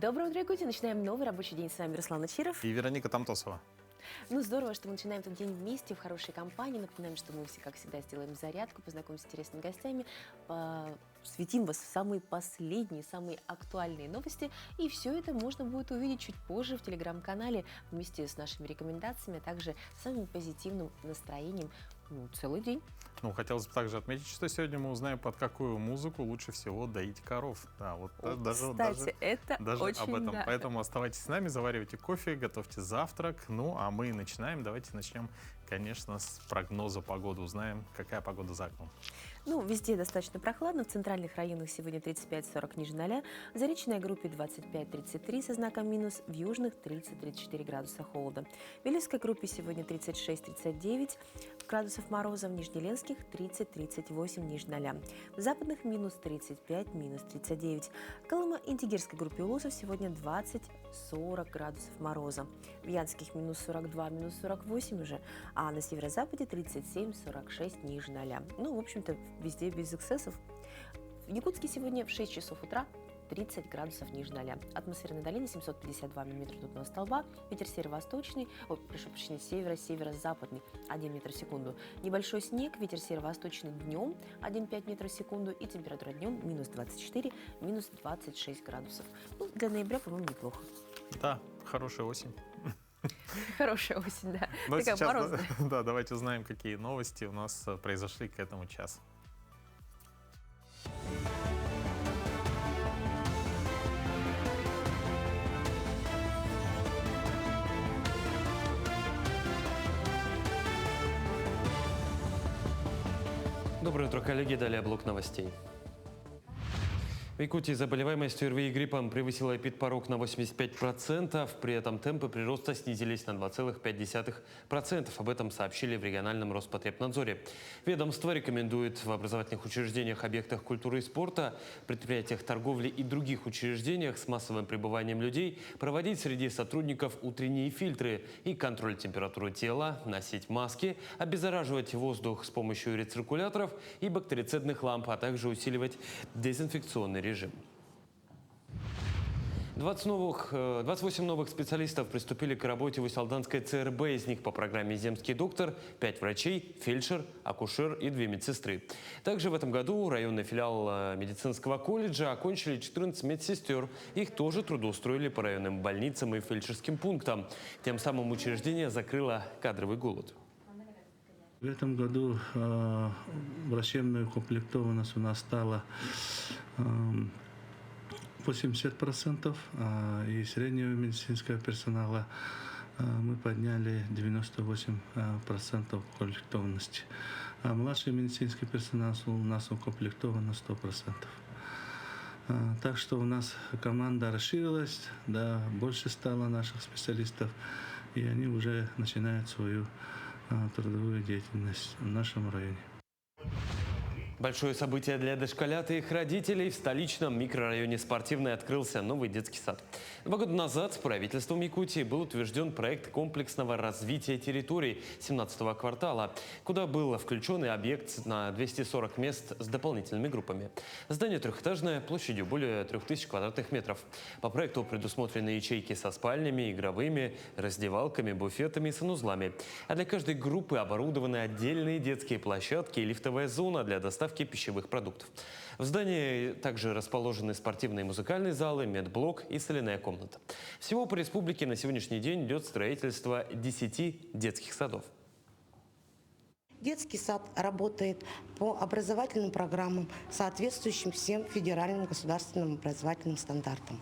Доброе утро, Якутия. Начинаем новый рабочий день. С вами Руслан Ачиров. И Вероника Тамтосова. Ну, здорово, что мы начинаем этот день вместе, в хорошей компании. Напоминаем, что мы все, как всегда, сделаем зарядку, познакомимся с интересными гостями, посвятим вас в самые последние, самые актуальные новости. И все это можно будет увидеть чуть позже в телеграм-канале вместе с нашими рекомендациями, а также самым позитивным настроением целый день. Ну, хотелось бы также отметить, что сегодня мы узнаем, под какую музыку лучше всего доить коров. Да, вот Кстати, это даже очень, об этом. да. Поэтому оставайтесь с нами, заваривайте кофе, готовьте завтрак. Ну, а мы начинаем. Давайте начнем, конечно, с прогноза погоды. Узнаем, какая погода за окном. Ну, везде достаточно прохладно. В центральных районах сегодня 35-40 ниже 0. В заречной группе 25-33 со знаком минус. В южных 30-34 градуса холода. В Вилюйской группе сегодня 36-39 градусов мороза. В Нижнеленских 30-38 ниже 0. В западных минус 35, минус 39. В Колымо-Интегирской группе Улусов сегодня 20-40 градусов мороза. В Янских минус 42, минус 48 уже. А на северо-западе 37-46 ниже 0. Ну, в общем-то, везде без эксцессов. В Якутске сегодня в 6 часов утра 30 градусов ниже 0. Атмосферное давление 752 миллиметра ртутного столба. Ветер северо-восточный, северо-западный 1 метр в секунду. Небольшой снег, ветер северо-восточный днем 1,5 метра в секунду. И температура днем минус 24, минус 26 градусов. Ну, для ноября, по-моему, неплохо. Да, хорошая осень. Хорошая осень, да. Но Такая сейчас, морозная. да, давайте узнаем, какие новости у нас произошли к этому часу. Доброе утро, коллеги. Далее блок новостей. В Якутии заболеваемость ОРВИ и гриппом превысила эпидпорог на 85%. При этом темпы прироста снизились на 2,5%. Об этом сообщили в региональном Роспотребнадзоре. Ведомство рекомендует в образовательных учреждениях, объектах культуры и спорта, предприятиях торговли и других учреждениях с массовым пребыванием людей проводить среди сотрудников утренние фильтры и контроль температуры тела, носить маски, обеззараживать воздух с помощью рециркуляторов и бактерицидных ламп, а также усиливать дезинфекционный режим. 28 новых специалистов приступили к работе в Усалданской ЦРБ. Из них по программе «Земский доктор» 5 врачей, фельдшер, акушер и 2 медсестры. Также в этом году районный филиал медицинского колледжа окончили 14 медсестер. Их тоже трудоустроили по районным больницам и фельдшерским пунктам. Тем самым учреждение закрыло кадровый голод. В этом году врачебная укомплектованность у нас стала 80%, и среднего медицинского персонала мы подняли 98% укомплектованности. А младший медицинский персонал у нас укомплектован на 100%. Так что у нас команда расширилась, да, больше стало наших специалистов, и они уже начинают свою трудовую деятельность в нашем районе. Большое событие для дошколят и их родителей. В столичном микрорайоне Спортивный открылся новый детский сад. 2 года назад правительством Якутии был утвержден проект комплексного развития территорий 17-го квартала, куда был включен и объект на 240 мест с дополнительными группами. Здание трехэтажное, площадью более 3000 квадратных метров. По проекту предусмотрены ячейки со спальнями, игровыми, раздевалками, буфетами и санузлами. А для каждой группы оборудованы отдельные детские площадки и лифтовая зона для доставки пищевых продуктов. В здании также расположены спортивные и музыкальные залы, медблок и соляная комната. Всего по республике на сегодняшний день идет строительство 10 детских садов. Детский сад работает по образовательным программам, соответствующим всем федеральным государственным образовательным стандартам.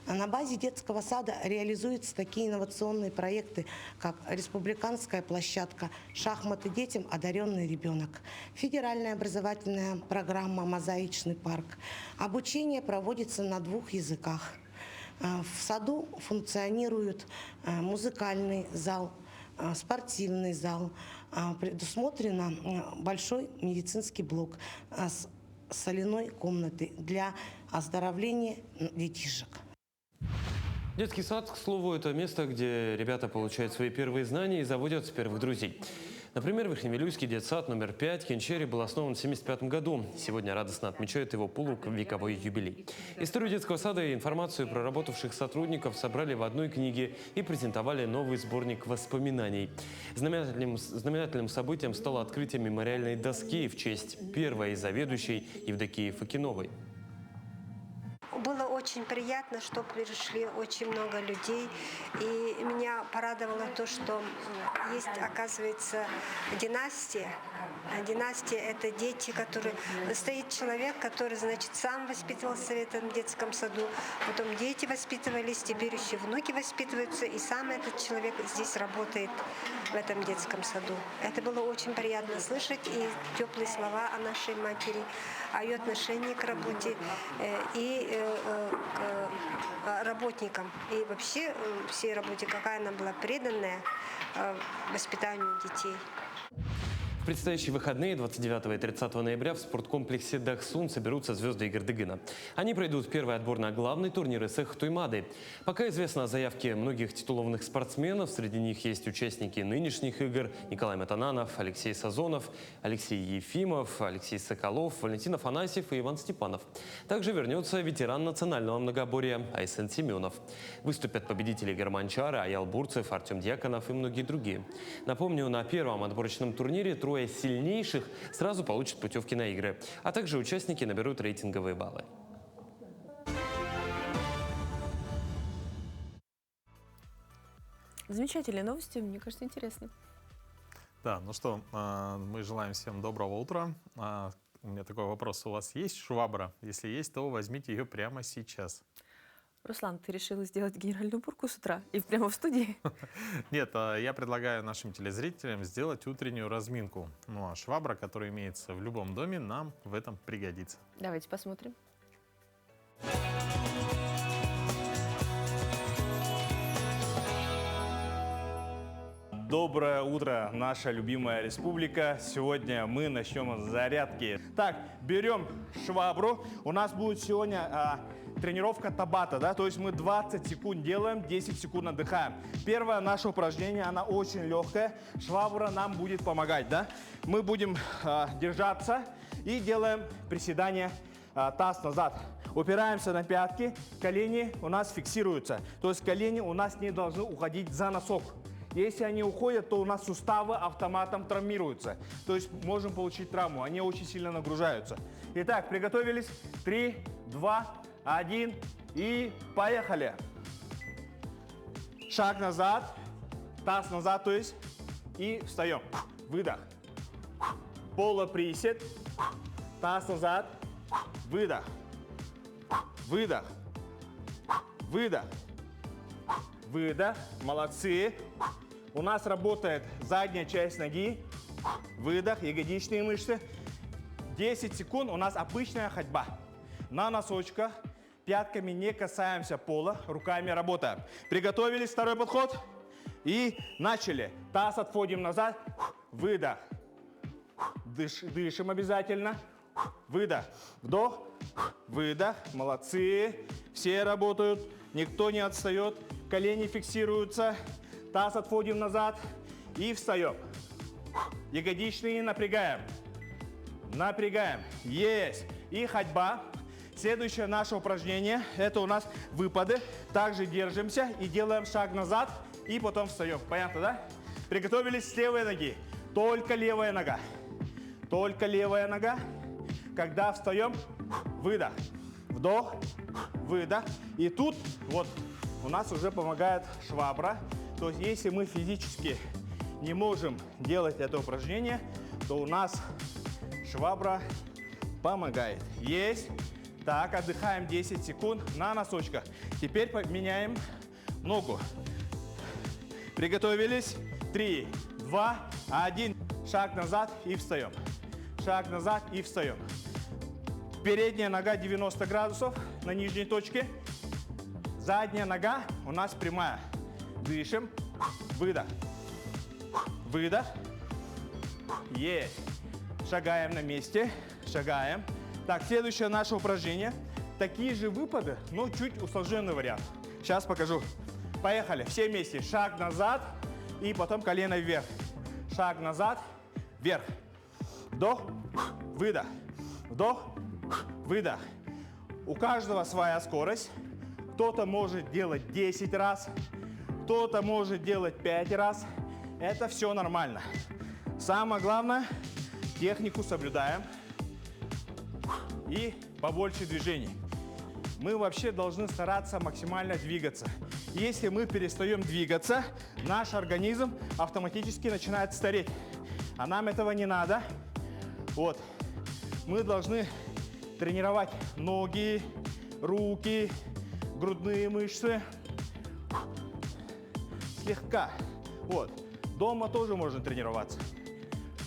На базе детского сада реализуются такие инновационные проекты, как республиканская площадка «Шахматы детям. Одаренный ребенок», федеральная образовательная программа «Мозаичный парк». Обучение проводится на 2 языках. В саду функционирует музыкальный зал, спортивный зал, предусмотрен большой медицинский блок с соляной комнатой для оздоровления детишек. Детский сад, к слову, это место, где ребята получают свои первые знания и заводят первых друзей. Например, Верхневилюйский детсад номер 5 Кенчери был основан в 1975 году. Сегодня радостно отмечают его полувековой юбилей. Историю детского сада и информацию про работавших сотрудников собрали в одной книге и презентовали новый сборник воспоминаний. Знаменательным событием стало открытие мемориальной доски в честь первой заведующей Евдокии Факиновой. Было очень приятно, что пришли очень много людей. И меня порадовало то, что есть, оказывается, династия. А династия – это дети, которые… Стоит человек, который, значит, сам воспитывался в этом детском саду, потом дети воспитывались, теперь еще внуки воспитываются, и сам этот человек здесь работает в этом детском саду. Это было очень приятно слышать, и теплые слова о нашей матери, о ее отношении к работе и к работникам. И вообще всей работе, какая она была преданная воспитанию детей. В предстоящие выходные 29 и 30 ноября в спорткомплексе Дахсун соберутся звезды игр Дыгына. Они пройдут первый отбор на главный турнир СЭХ Туймады. Пока известно о заявке многих титулованных спортсменов. Среди них есть участники нынешних игр: Николай Матананов, Алексей Сазонов, Алексей Ефимов, Алексей Соколов, Валентин Афанасьев и Иван Степанов. Также вернется ветеран национального многоборья Айсен Семенов. Выступят победители Германчара, Аял Бурцев, Артем Дьяконов и многие другие. Напомню, на первом отборочном турнире трое сильнейших сразу получат путевки на игры, а также участники наберут рейтинговые баллы. Замечательные новости, мне кажется, интересно. Да, ну что, мы желаем всем доброго утра. У меня такой вопрос. У вас есть швабра? Если есть, то возьмите ее прямо сейчас. Руслан, ты решил сделать генеральную уборку с утра и прямо в студии? Нет, я предлагаю нашим телезрителям сделать утреннюю разминку. Ну а швабра, которая имеется в любом доме, нам в этом пригодится. Давайте посмотрим. Доброе утро, наша любимая республика. Сегодня мы начнем с зарядки. Так, берем швабру. У нас будет сегодня тренировка табата, да? То есть мы 20 секунд делаем, 10 секунд отдыхаем. Первое наше упражнение, она очень легкая. Швабра нам будет помогать, да? Мы будем держаться и делаем приседания таз назад. Упираемся на пятки, колени у нас фиксируются. То есть колени у нас не должны уходить за носок. Если они уходят, то у нас суставы автоматом травмируются. То есть можем получить травму. Они очень сильно нагружаются. Итак, приготовились. 3, 2, 1 и поехали. Шаг назад, таз назад, то есть. И встаем. Выдох. Полуприсед. Таз назад. Выдох. Выдох. Выдох. Выдох. Молодцы. У нас работает задняя часть ноги. Выдох. Ягодичные мышцы. 10 секунд у нас обычная ходьба. На носочках. Пятками не касаемся пола. Руками работаем. Приготовились. Второй подход. И начали. Таз отводим назад. Выдох. Дышим обязательно. Выдох. Вдох. Выдох. Молодцы. Все работают. Никто не отстает. Колени фиксируются. Таз отводим назад. И встаем. Ягодичные напрягаем. Напрягаем. Есть. И ходьба. Следующее наше упражнение. Это у нас выпады. Также держимся и делаем шаг назад. И потом встаем. Понятно, да? Приготовились с левой ноги. Только левая нога. Только левая нога. Когда встаем, выдох. Вдох, выдох. И тут вот у нас уже помогает швабра. То есть если мы физически не можем делать это упражнение, то у нас швабра помогает. Есть. Так, отдыхаем 10 секунд на носочках. Теперь меняем ногу. Приготовились. 3, 2, 1. Шаг назад и встаем. Шаг назад и встаем. Передняя нога 90 градусов на нижней точке. Задняя нога у нас прямая. Дышим. Выдох. Выдох. Есть. Шагаем на месте. Шагаем. Так, следующее наше упражнение. Такие же выпады, но чуть усложненный вариант. Сейчас покажу. Поехали. Все вместе. Шаг назад и потом колено вверх. шаг назад, вверх. Вдох, выдох, вдох, выдох. У каждого своя скорость. Кто-то может делать 10 раз, кто-то может делать 5 раз. Это все нормально. Самое главное, технику соблюдаем и побольше движений. Мы вообще должны стараться максимально двигаться. Если мы перестаем двигаться, наш организм автоматически начинает стареть. А нам этого не надо. Вот. Мы должны тренировать ноги, руки, грудные мышцы. Слегка. Вот. Дома тоже можно тренироваться.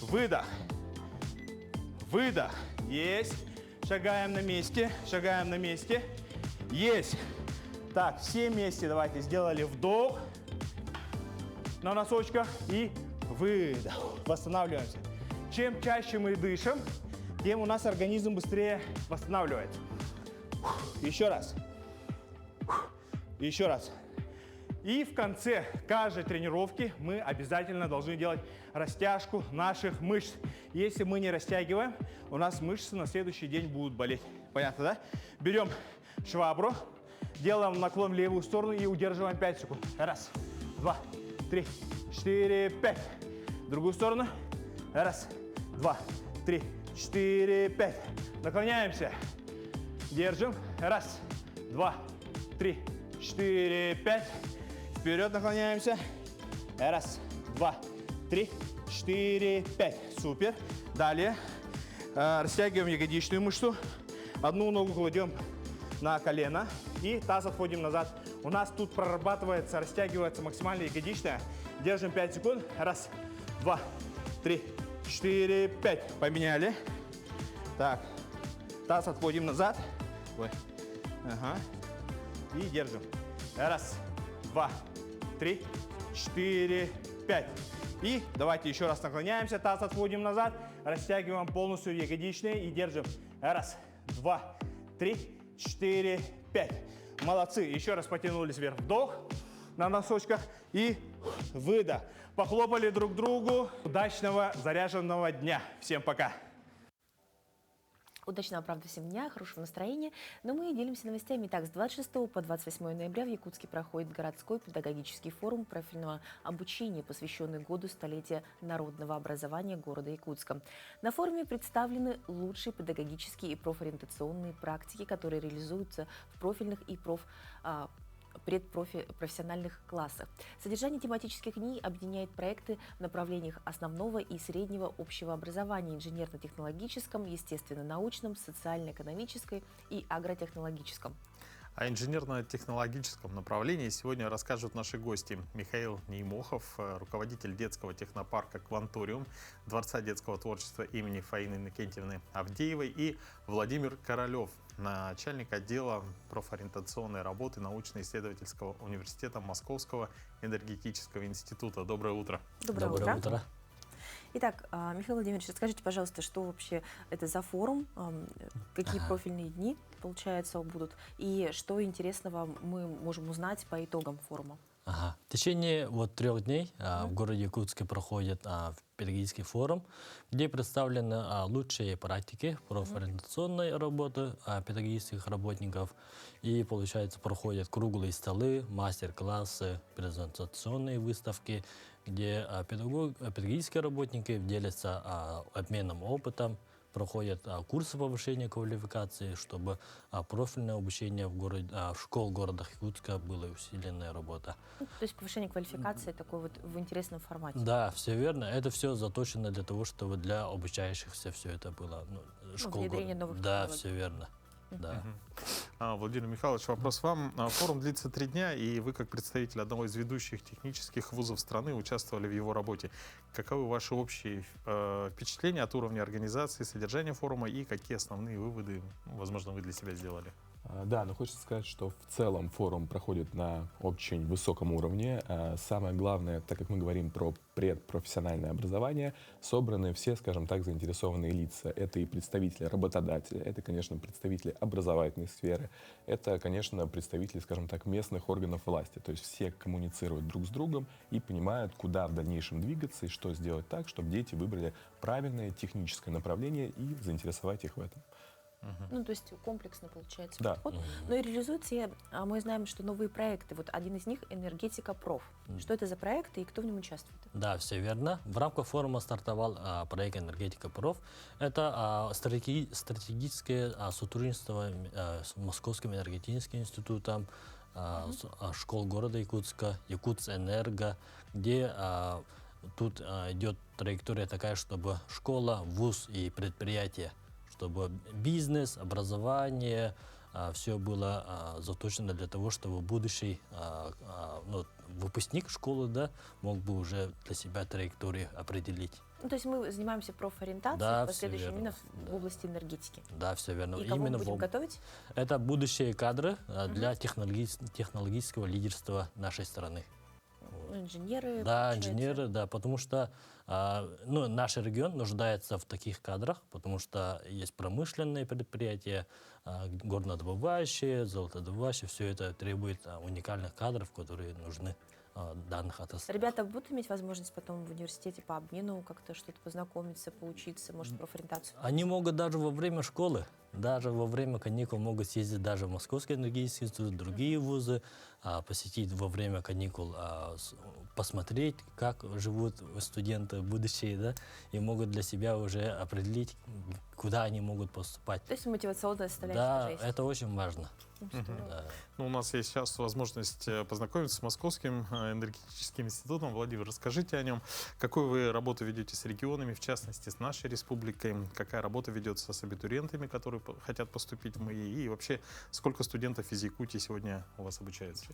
Выдох. Выдох. Есть. Шагаем на месте. Шагаем на месте. Есть. Так, все вместе давайте сделали вдох на носочках и выдох. Восстанавливаемся. Чем чаще мы дышим, тем у нас организм быстрее восстанавливается. Еще раз. Еще раз. И в конце каждой тренировки мы обязательно должны делать растяжку наших мышц. Если мы не растягиваем, у нас мышцы на следующий день будут болеть. Понятно, да? Берем швабру, делаем наклон в левую сторону и удерживаем 5 секунд. Раз, два, три, 4, 5. В другую сторону. Раз, два, три, 4, 5. Наклоняемся. Держим. Раз, два, три, 4, 5. Вперед наклоняемся. Раз, два, три, 4, 5. Супер. Далее растягиваем ягодичную мышцу. Одну ногу кладем на колено и таз отходим назад. У нас тут прорабатывается, растягивается максимально ягодичная. Держим 5 секунд. Раз, два, три, 4, 5. Поменяли. Так. Таз отходим назад. Ой. Ага. И держим. Раз, два, три, 4, 5. И давайте еще раз наклоняемся, таз отводим назад, растягиваем полностью ягодичные и держим. Раз, два, три, 4, 5. Молодцы. Еще раз потянулись вверх. Вдох на носочках и выдох. Похлопали друг другу. Удачного заряженного дня. Всем пока. Удачного, правда, всем дня, хорошего настроения. Но мы делимся новостями. Итак, с 26 по 28 ноября в Якутске проходит городской педагогический форум профильного обучения, посвященный году столетия народного образования города Якутска. На форуме представлены лучшие педагогические и профориентационные практики, которые реализуются в профильных и предпрофессиональных классах. Содержание тематических дней объединяет проекты в направлениях основного и среднего общего образования, инженерно-технологическом, естественно-научном, социально-экономической и агротехнологическом. О инженерно-технологическом направлении сегодня расскажут наши гости. Михаил Неймохов, руководитель детского технопарка «Кванториум», Дворца детского творчества имени Фаины Иннокентьевны Авдеевой, и Владимир Королев, начальник отдела профориентационной работы научно-исследовательского университета Московского энергетического института. Доброе утро. Доброе утро. Итак, Михаил Владимирович, расскажите, пожалуйста, что вообще это за форум, какие профильные дни, получается, будут, и что интересного мы можем узнать по итогам форума? В течение 3 дней в городе Якутске проходит педагогический форум, где представлены лучшие практики профориентационной работы педагогических работников. И, получается, проходят круглые столы, мастер-классы, презентационные выставки, где педагогические работники делятся обменом опытом, проходят курсы повышения квалификации, чтобы профильное обучение в школах города Якутска было усиленная работа. То есть повышение квалификации такой вот в интересном формате. Да, все верно. Это все заточено для того, чтобы для обучающихся все это было. Внедрение новых Да, технологий. все верно. Да. Владимир Михайлович, вопрос вам. Форум длится 3 дня, и вы, как представитель одного из ведущих технических вузов страны, участвовали в его работе. Каковы ваши общие впечатления от уровня организации, содержания форума и какие основные выводы, возможно, вы для себя сделали? Да, но хочется сказать, что в целом форум проходит на очень высоком уровне. Самое главное, так как мы говорим про предпрофессиональное образование, собраны все, скажем так, заинтересованные лица. Это и представители работодателя, это, конечно, представители образовательной сферы, это, конечно, представители, скажем так, местных органов власти. То есть все коммуницируют друг с другом и понимают, куда в дальнейшем двигаться и что сделать так, чтобы дети выбрали правильное техническое направление и заинтересовать их в этом. Ну, то есть комплексно получается Да. подход. Но и реализуется, мы знаем, что новые проекты. Вот один из них — «Энергетика проф». Что это за проекты и кто в нем участвует? Да, все верно. В рамках форума стартовал проект «Энергетика проф». Это стратегическое сотрудничество с Московским энергетическим институтом, школ города Якутска, Якутсэнерго, где тут идет траектория такая, чтобы школа, вуз и предприятие, чтобы бизнес, образование, все было заточено для того, чтобы будущий выпускник школы, да, мог бы уже для себя траекторию определить. Ну, то есть мы занимаемся профориентацией, Да, последующей всё верно. именно в области энергетики. Да, все верно. И кого мы будем в готовить? Это будущие кадры для технологического лидерства нашей страны. Ну, инженеры, Да, получается. инженеры, да, потому что наш регион нуждается в таких кадрах, потому что есть промышленные предприятия, горнодобывающие, золотодобывающие, все это требует уникальных кадров, которые нужны данных отраслей. Ребята будут иметь возможность потом в университете по обмену как-то что-то познакомиться, поучиться, может, профориентацию? Они могут даже во время школы, даже во время каникул могут съездить даже в Московский энергетический институт, другие вузы, посетить во время каникул, посмотреть, как живут студенты будущие, да, и могут для себя уже определить, куда они могут поступать. То есть мотивационная составляющая Да, тоже есть. это очень важно. Здорово. Да. Ну, у нас есть сейчас возможность познакомиться с Московским энергетическим институтом. Владимир, расскажите о нем. Какую вы работу ведете с регионами, в частности, с нашей республикой? Какая работа ведется с абитуриентами, которые хотят поступить в МАИ? И вообще, сколько студентов из Якутии сегодня у вас обучается?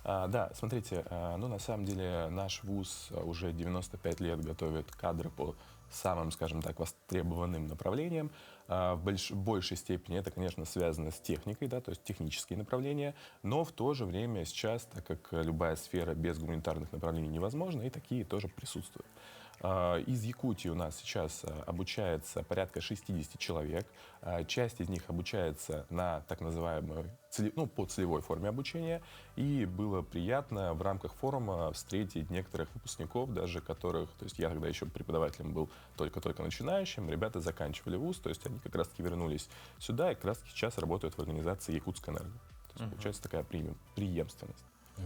Да, смотрите, ну на самом деле наш вуз уже 95 лет готовит кадры по самым, скажем так, востребованным направлениям. В большей степени это, конечно, связано с техникой, да, то есть технические направления, но в то же время сейчас, так как любая сфера без гуманитарных направлений невозможна, и такие тоже присутствуют. Из Якутии у нас сейчас обучается порядка 60 человек. Часть из них обучается на так называемой, по целевой форме обучения. И было приятно в рамках форума встретить некоторых выпускников, даже которых, то есть я когда еще преподавателем был только-только начинающим, ребята заканчивали вуз, то есть они как раз-таки вернулись сюда и как раз-таки сейчас работают в организации Якутскэнерго. То есть получается такая преемственность.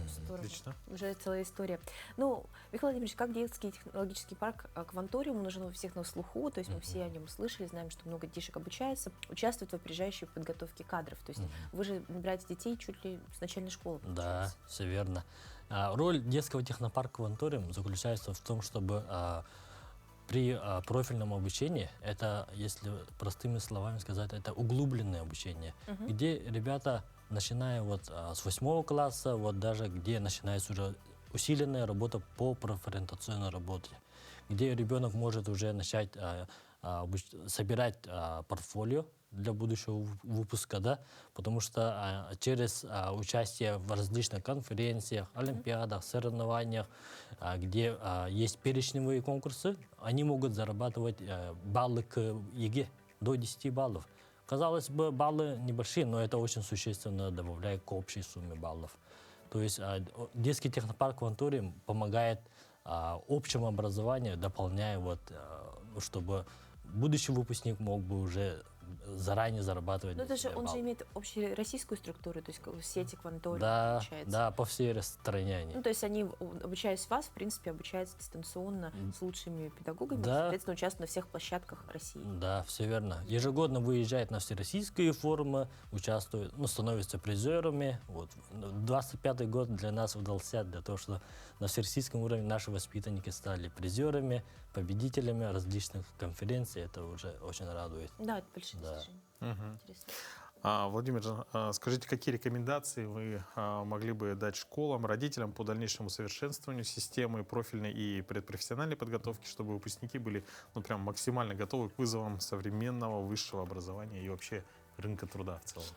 Здорово. Отлично. Уже целая история. Ну, Михаил Владимирович, как детский технологический парк Кванториум, он уже у всех на слуху, то есть мы все о нем слышали, знаем, что много детишек обучается, участвует в опережающей подготовке кадров. То есть вы же набираете детей чуть ли с начальной школы. Да, получается. все верно. Роль детского технопарка «Кванториум» заключается в том, чтобы при профильном обучении, это, если простыми словами сказать, это углубленное обучение, где ребята, начиная с 8 класса, даже где начинается уже усиленная работа по профориентационной работе, где ребенок может уже начать собирать портфолио для будущего выпуска, да, потому что через участие в различных конференциях, олимпиадах, соревнованиях, где есть перечневые конкурсы, они могут зарабатывать баллы к ЕГЭ до 10 баллов. Казалось бы, баллы небольшие, но это очень существенно добавляет к общей сумме баллов. То есть детский технопарк «Кванториум» помогает общему образованию, дополняя, чтобы будущий выпускник мог бы уже заранее зарабатывать. Но это же, он же баллы. имеет общероссийскую структуру, то есть как в сети Кванториум Да, получается. да, по всей стране они. Ну, то есть они, обучаясь вас, в принципе, обучаются дистанционно с лучшими педагогами, Да. соответственно, участвуют на всех площадках России. Да, все верно. Ежегодно выезжают на всероссийские форумы, участвуют, становятся призерами. 25-й год для нас удался для того, что на всероссийском уровне наши воспитанники стали призерами, победителями различных конференций. Это уже очень радует. Да, это большие Да. достижения. Интересно. Владимир, скажите, какие рекомендации вы могли бы дать школам, родителям по дальнейшему совершенствованию системы профильной и предпрофессиональной подготовки, чтобы выпускники были прям максимально готовы к вызовам современного высшего образования и вообще рынка труда в целом?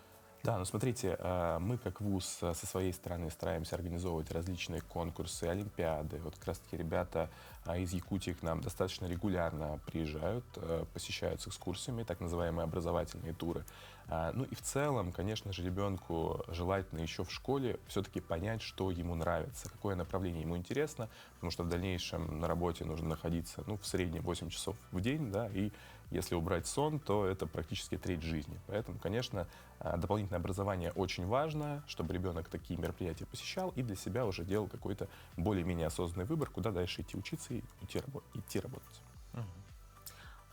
Да, ну смотрите, мы как ВУЗ со своей стороны стараемся организовывать различные конкурсы, олимпиады. Вот как раз-таки ребята из Якутии к нам достаточно регулярно приезжают, посещают с экскурсиями, так называемые образовательные туры. Ну и в целом, конечно же, ребенку желательно еще в школе все-таки понять, что ему нравится, какое направление ему интересно, потому что в дальнейшем на работе нужно находиться, ну, в среднем 8 часов в день, да, и если убрать сон, то это практически треть жизни. Поэтому, конечно, дополнительное образование очень важно, чтобы ребенок такие мероприятия посещал и для себя уже делал какой-то более-менее осознанный выбор, куда дальше идти учиться и идти работать.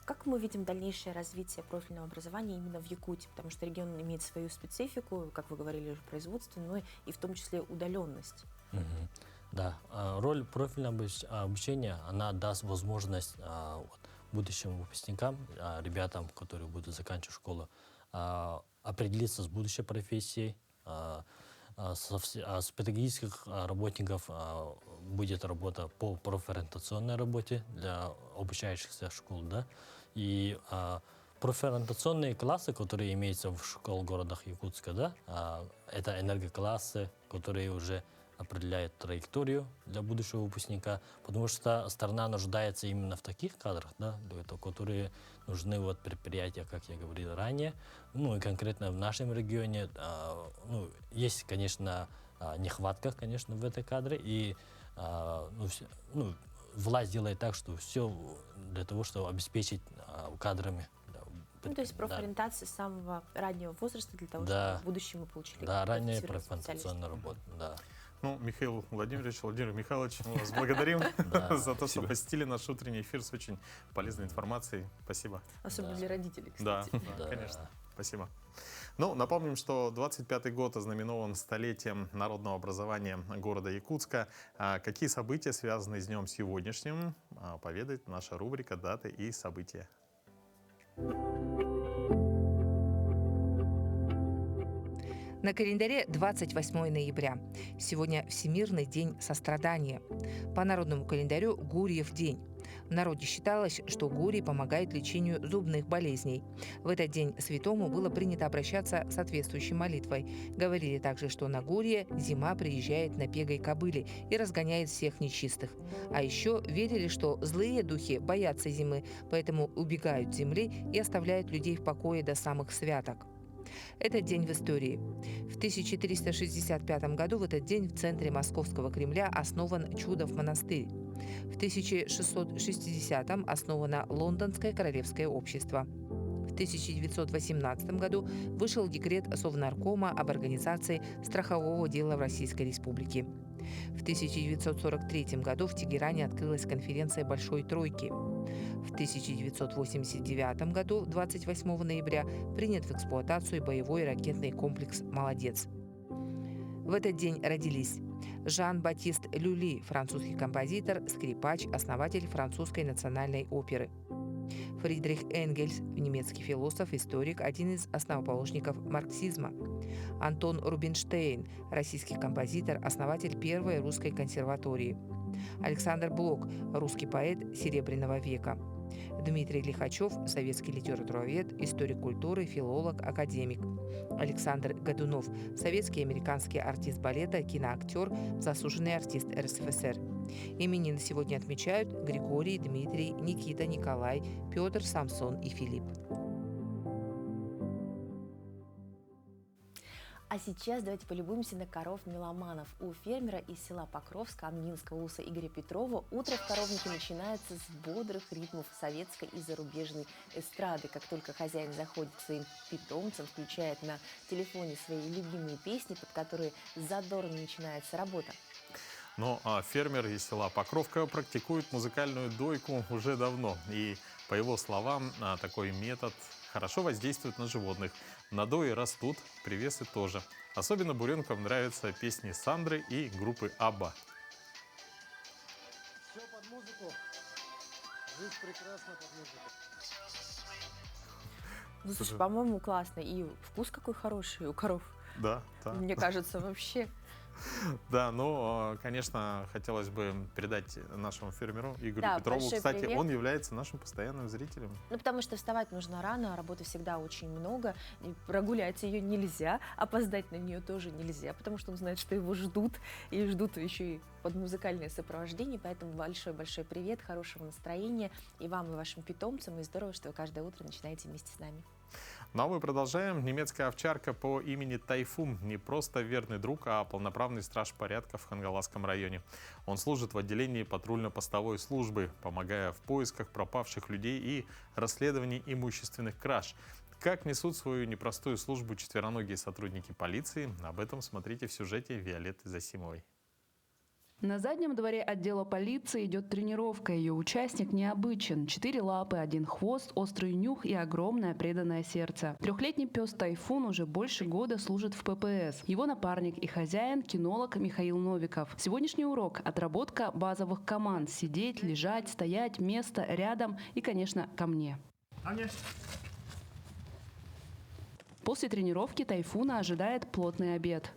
Как мы видим дальнейшее развитие профильного образования именно в Якутии? Потому что регион имеет свою специфику, как вы говорили, уже производственную, и в том числе удаленность. Да, роль профильного обучения, она даст возможность будущим выпускникам, ребятам, которые будут заканчивать школу, определиться с будущей профессией. С педагогических работников будет работа по профориентационной работе для обучающихся школ, да, и профориентационные классы, которые имеются в школах городах Якутска, да, это энергоклассы, которые уже определяет траекторию для будущего выпускника, потому что страна нуждается именно в таких кадрах, да, которые нужны вот предприятия, как я говорил ранее. Ну и конкретно в нашем регионе есть, конечно, нехватка, конечно, в этой кадре, и власть делает так, что все для того, чтобы обеспечить кадрами. Ну, то есть профориентация с самого раннего возраста для того, Да. чтобы в будущем мы получили Да, ранняя квалифицированных профориентационная работа, да. Ну, Михаил Владимирович, Владимир Михайлович, мы вас благодарим за то, что посетили наш утренний эфир с очень полезной информацией. Спасибо. Особенно для родителей, Да, кстати. конечно. Спасибо. Ну, напомним, что 25-й год ознаменован столетием народного образования города Якутска. Какие события связаны с днем сегодняшним, поведает наша рубрика «Даты и события». На календаре 28 ноября. Сегодня Всемирный день сострадания. По народному календарю Гурьев день. В народе считалось, что гурий помогает лечению зубных болезней. В этот день святому было принято обращаться с соответствующей молитвой. Говорили также, что на Гурье зима приезжает на пегой кобыле и разгоняет всех нечистых. А еще верили, что злые духи боятся зимы, поэтому убегают с земли и оставляют людей в покое до самых святок. Этот день в истории. В 1365 году в этот день в центре Московского Кремля основан Чудов монастырь. В 1660 основано Лондонское королевское общество. В 1918 году вышел декрет Совнаркома об организации страхового дела в Российской Республике. В 1943 году в Тегеране открылась конференция Большой Тройки. В 1989 году, 28 ноября, принят в эксплуатацию боевой ракетный комплекс «Молодец». В этот день родились Жан-Батист Люли, французский композитор, скрипач, основатель французской национальной оперы. Фридрих Энгельс, немецкий философ, историк, один из основоположников марксизма. Антон Рубинштейн, российский композитор, основатель первой русской консерватории. Александр Блок, русский поэт Серебряного века. Дмитрий Лихачев, советский литературовед, историк культуры, филолог, академик. Александр Годунов, советский и американский артист балета, киноактер, заслуженный артист РСФСР. Именины сегодня отмечают Григорий, Дмитрий, Никита, Николай, Петр, Самсон и Филипп. А сейчас давайте полюбуемся на коров-меломанов. У фермера из села Покровска Амнинского улуса Игоря Петрова утро в коровнике начинается с бодрых ритмов советской и зарубежной эстрады. Как только хозяин заходит к своим питомцам, включает на телефоне свои любимые песни, под которые задорно начинается работа. Но фермер из села Покровка практикует музыкальную дойку уже давно. И, по его словам, такой метод хорошо воздействует на животных. Надои растут, привесы тоже. Особенно буренкам нравятся песни Сандры и группы Абба. Все под музыку. Жизнь прекрасна под музыку. Ну, слушай, по-моему, классно. И вкус какой хороший у коров. Да, да. Мне кажется, вообще Да, ну, конечно, хотелось бы передать нашему фермеру Игорю Да, Петрову. большой Кстати, привет. он является нашим постоянным зрителем. Ну, потому что вставать нужно рано, а работы всегда очень много, и прогулять ее нельзя, опоздать на нее тоже нельзя, потому что он знает, что его ждут, и ждут еще и под музыкальное сопровождение, поэтому большой-большой привет, хорошего настроения и вам, и вашим питомцам, и здорово, что вы каждое утро начинаете вместе с нами. Ну а мы продолжаем. Немецкая овчарка по имени Тайфун не просто верный друг, а полноправный страж порядка в Хангаласском районе. Он служит в отделении патрульно-постовой службы, помогая в поисках пропавших людей и расследовании имущественных краж. Как несут свою непростую службу четвероногие сотрудники полиции, об этом смотрите в сюжете Виолетты Засимовой. На заднем дворе отдела полиции идет тренировка. Ее участник необычен. 4 лапы, 1 хвост, острый нюх и огромное преданное сердце. Трехлетний пес Тайфун уже больше года служит в ППС. Его напарник и хозяин – кинолог Михаил Новиков. Сегодняшний урок – отработка базовых команд – сидеть, лежать, стоять, место, рядом и, конечно, ко мне. После тренировки Тайфуна ожидает плотный обед.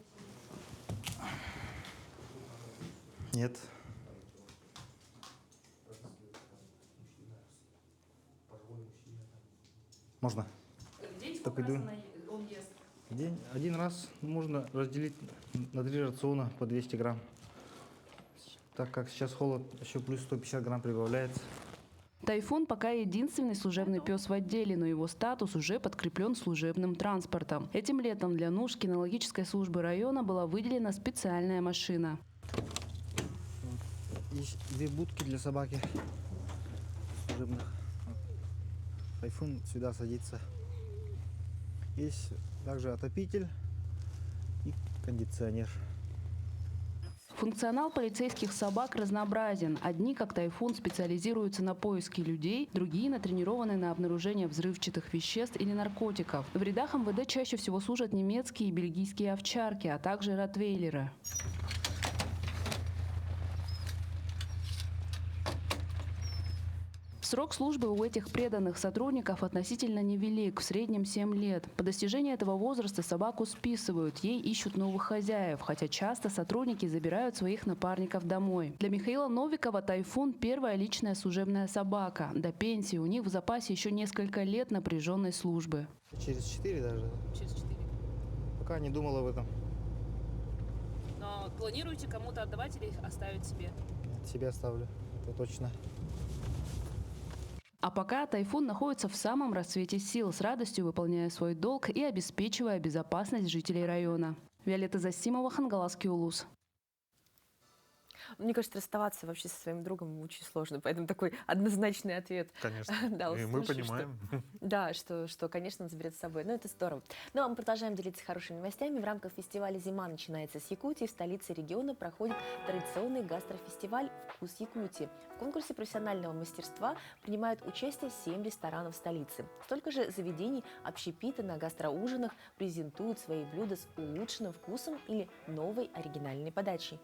Нет. Можно. В день сколько раз он ест? В день один раз можно разделить на 3 рациона по 200 грамм. Так как сейчас холод, еще плюс 150 грамм прибавляется. Тайфун пока единственный служебный пес в отделе, но его статус уже подкреплен служебным транспортом. Этим летом для нужд кинологической службы района была выделена специальная машина. Есть 2 будки для собаки служебных. Тайфун сюда садится. Есть также отопитель и кондиционер. Функционал полицейских собак разнообразен. Одни, как Тайфун, специализируются на поиске людей, другие натренированы на обнаружение взрывчатых веществ или наркотиков. В рядах МВД чаще всего служат немецкие и бельгийские овчарки, а также ротвейлеры. Срок службы у этих преданных сотрудников относительно невелик, в среднем 7 лет. По достижении этого возраста собаку списывают, ей ищут новых хозяев, хотя часто сотрудники забирают своих напарников домой. Для Михаила Новикова Тайфун – первая личная служебная собака. До пенсии у них в запасе еще несколько лет напряженной службы. Через 4 даже. Через 4. Пока не думал об этом. Но планируете кому-то отдавать или оставить себе? Себе оставлю, это точно. А пока Тайфун находится в самом расцвете сил, с радостью выполняя свой долг и обеспечивая безопасность жителей района. Виолетта Засимова, Хангаласский улус. Мне кажется, расставаться вообще со своим другом очень сложно, поэтому такой однозначный ответ. Конечно, Да, и мы услышишь, понимаем. Да, что, конечно, он заберет с собой. Но это здорово. Ну, а мы продолжаем делиться хорошими новостями. В рамках фестиваля «Зима начинается с Якутии» в столице региона проходит традиционный гастрофестиваль «Вкус Якутии». В конкурсе профессионального мастерства принимают участие 7 ресторанов столицы. Столько же заведений общепита на гастроужинах презентуют свои блюда с улучшенным вкусом или новой оригинальной подачей.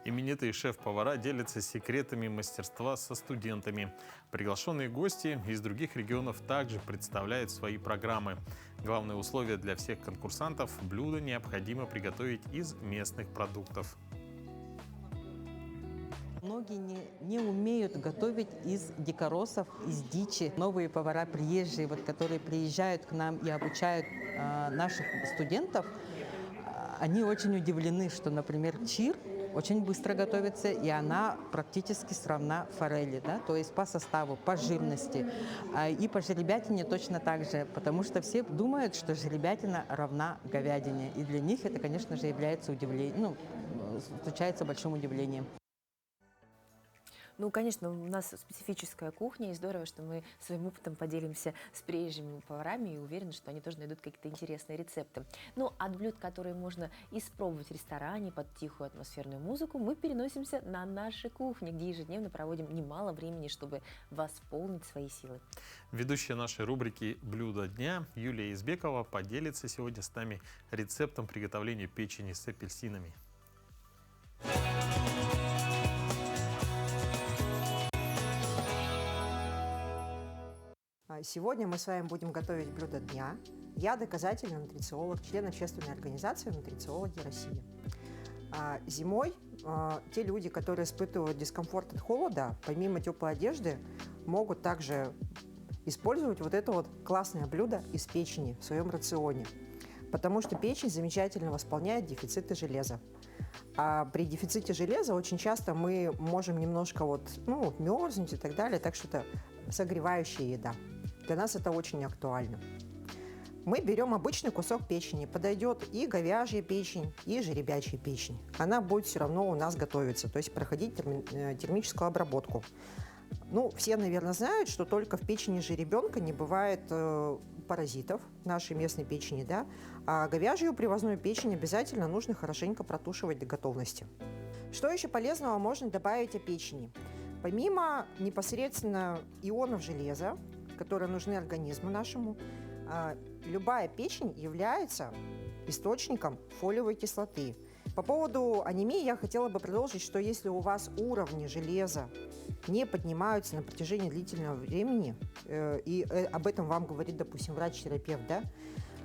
Именитые шеф-повара делятся секретами мастерства со студентами. Приглашенные гости из других регионов также представляют свои программы. Главное условие для всех конкурсантов – блюдо необходимо приготовить из местных продуктов. Многие не умеют готовить из дикоросов, из дичи. Новые повара приезжие, которые приезжают к нам и обучают наших студентов, они очень удивлены, что, например, чир очень быстро готовится, и она практически равна форели, да? То есть по составу, по жирности. И по жеребятине точно так же, потому что все думают, что жеребятина равна говядине. И для них это, конечно же, является удивлением, случается большим удивлением. Ну, конечно, у нас специфическая кухня, и здорово, что мы своим опытом поделимся с приезжими поварами, и уверены, что они тоже найдут какие-то интересные рецепты. Ну, от блюд, которые можно испробовать в ресторане под тихую атмосферную музыку, мы переносимся на наши кухни, где ежедневно проводим немало времени, чтобы восполнить свои силы. Ведущая нашей рубрики «Блюдо дня» Юлия Избекова поделится сегодня с нами рецептом приготовления печени с апельсинами. Сегодня мы с вами будем готовить блюдо дня. Я доказательный нутрициолог, член общественной организации «Нутрициологи России». Зимой те люди, которые испытывают дискомфорт от холода, помимо теплой одежды, могут также использовать вот это вот классное блюдо из печени в своем рационе. Потому что печень замечательно восполняет дефициты железа. А при дефиците железа очень часто мы можем немножко мерзнуть и так далее, так что это согревающая еда. Для нас это очень актуально. Мы берем обычный кусок печени, подойдет и говяжья печень, и жеребячья печень. Она будет все равно у нас готовиться, то есть проходить термическую обработку. Все, наверное, знают, что только в печени жеребенка не бывает паразитов нашей местной печени, да? А говяжью привозную печень обязательно нужно хорошенько протушивать до готовности. Что еще полезного можно добавить о печени? Помимо непосредственно ионов железа, которые нужны организму нашему, любая печень является источником фолиевой кислоты. По поводу анемии я хотела бы продолжить, что если у вас уровни железа не поднимаются на протяжении длительного времени, и об этом вам говорит, допустим, врач-терапевт, да,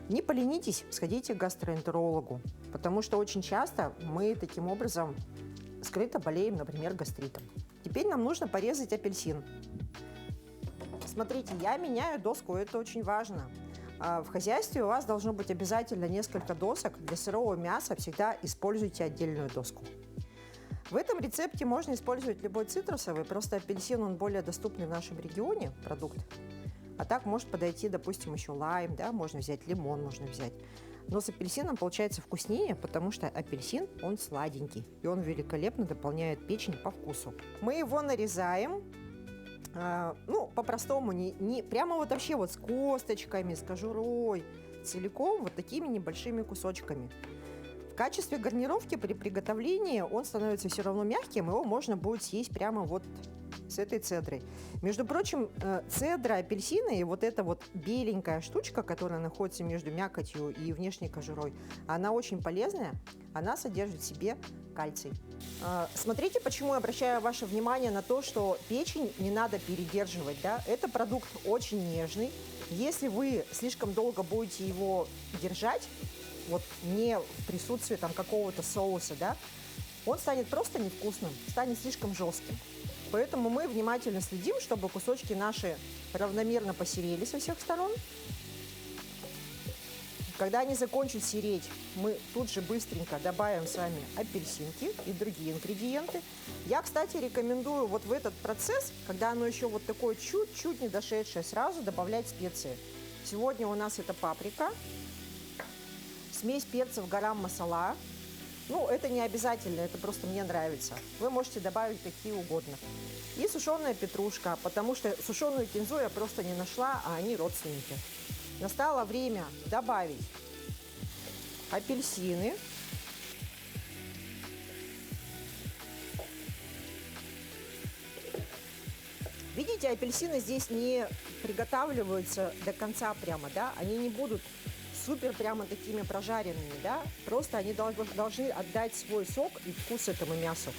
не поленитесь, сходите к гастроэнтерологу, потому что очень часто мы таким образом скрыто болеем, например, гастритом. Теперь нам нужно порезать апельсин. Смотрите, я меняю доску, это очень важно. В хозяйстве у вас должно быть обязательно несколько досок. Для сырого мяса всегда используйте отдельную доску. В этом рецепте можно использовать любой цитрусовый, просто апельсин, он более доступный в нашем регионе продукт. А так может подойти, допустим, еще лайм, да, можно взять лимон, можно взять. Но с апельсином получается вкуснее, потому что апельсин, он сладенький, и он великолепно дополняет печень по вкусу. Мы его нарезаем, по-простому, не прямо вот вообще вот с косточками, с кожурой, целиком вот такими небольшими кусочками. В качестве гарнировки при приготовлении он становится все равно мягким, его можно будет съесть прямо вот с этой цедрой. Между прочим, цедра апельсина и вот эта вот беленькая штучка, которая находится между мякотью и внешней кожурой, она очень полезная, она содержит в себе кальций. Смотрите, почему я обращаю ваше внимание на то, что печень не надо передерживать. Да? Это продукт очень нежный. Если вы слишком долго будете его держать, вот не в присутствии там какого-то соуса, да, он станет просто невкусным, станет слишком жестким. Поэтому мы внимательно следим, чтобы кусочки наши равномерно посерели со всех сторон. Когда они закончат сереть, мы тут же быстренько добавим с вами апельсинки и другие ингредиенты. Я, кстати, рекомендую вот в этот процесс, когда оно еще вот такое чуть-чуть не дошедшее, сразу добавлять специи. Сегодня у нас это паприка, смесь перцев гарам-масала. Это не обязательно, это просто мне нравится. Вы можете добавить какие угодно. И сушеная петрушка, потому что сушеную кинзу я просто не нашла, а они родственники. Настало время добавить апельсины. Видите, апельсины здесь не приготавливаются до конца прямо, да? Они не будут супер прямо такими прожаренными, да? Просто они должны отдать свой сок и вкус этому мясу.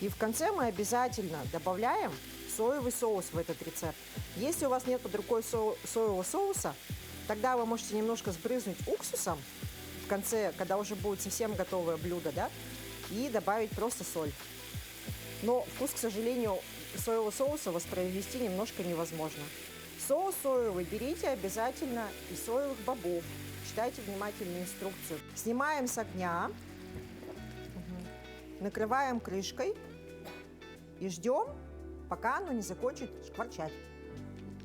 И в конце мы обязательно добавляем соевый соус в этот рецепт. Если у вас нет под рукой соевого соуса, тогда вы можете немножко сбрызнуть уксусом в конце, когда уже будет совсем готовое блюдо, да, и добавить просто соль. Но вкус, к сожалению, соевого соуса воспроизвести немножко невозможно. Соус соевый берите обязательно из соевых бобов. Читайте внимательно инструкцию. Снимаем с огня, накрываем крышкой и ждем, пока оно не закончит шкварчать.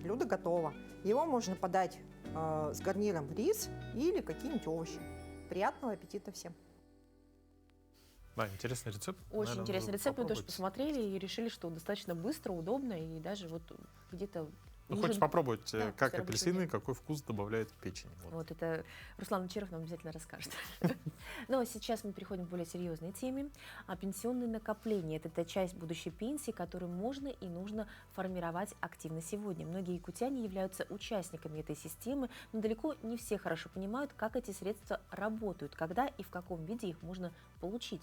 Блюдо готово. Его можно подать с гарниром рис или какие-нибудь овощи. Приятного аппетита всем! Да, интересный рецепт. Очень Наверное, интересный надо рецепт. Мы тоже попробовать. посмотрели и решили, что достаточно быстро, удобно и даже вот где-то... Хочешь попробовать, Да, как на рабочий апельсины, день. какой вкус добавляют в печень. Вот это Руслан Вечеров нам обязательно расскажет. Но сейчас мы переходим к более серьезной теме. Пенсионные накопления – это та часть будущей пенсии, которую можно и нужно формировать активно сегодня. Многие якутяне являются участниками этой системы, но далеко не все хорошо понимают, как эти средства работают, когда и в каком виде их можно получить.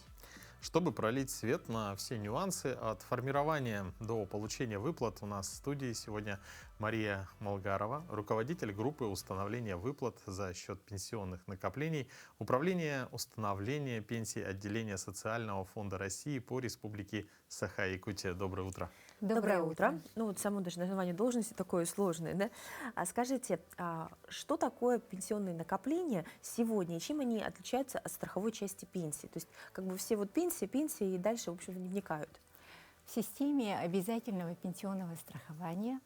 Чтобы пролить свет на все нюансы от формирования до получения выплат, у нас в студии сегодня Мария Молгарова, руководитель группы установления выплат за счет пенсионных накоплений Управления установления пенсий отделения Социального фонда России по Республике Саха-Якутия. Доброе утро. Доброе утро. Ну вот само даже название должности такое сложное, да? А скажите, что такое пенсионные накопления сегодня и чем они отличаются от страховой части пенсии? То есть как бы все вот пенсии и дальше, в общем, не вникают. В системе обязательного пенсионного страхования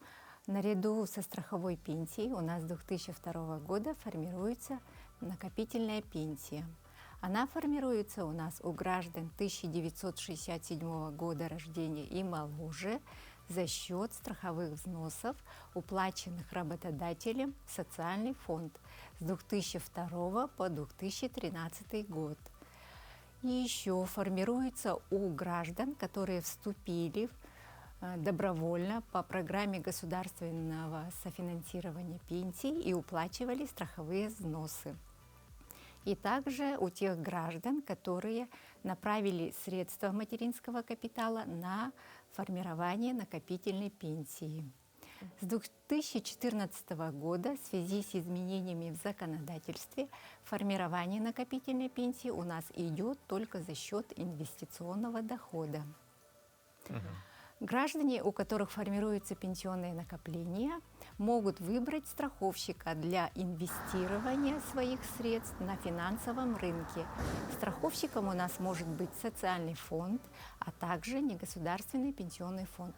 наряду со страховой пенсией у нас с 2002 года формируется накопительная пенсия. Она формируется у нас у граждан 1967 года рождения и моложе за счет страховых взносов, уплаченных работодателем в социальный фонд с 2002 по 2013 год. И еще формируется у граждан, которые вступили добровольно по программе государственного софинансирования пенсий и уплачивали страховые взносы. И также у тех граждан, которые направили средства материнского капитала на формирование накопительной пенсии. С 2014 года в связи с изменениями в законодательстве формирование накопительной пенсии у нас идет только за счет инвестиционного дохода. Граждане, у которых формируются пенсионные накопления, могут выбрать страховщика для инвестирования своих средств на финансовом рынке. Страховщиком у нас может быть социальный фонд, а также негосударственный пенсионный фонд.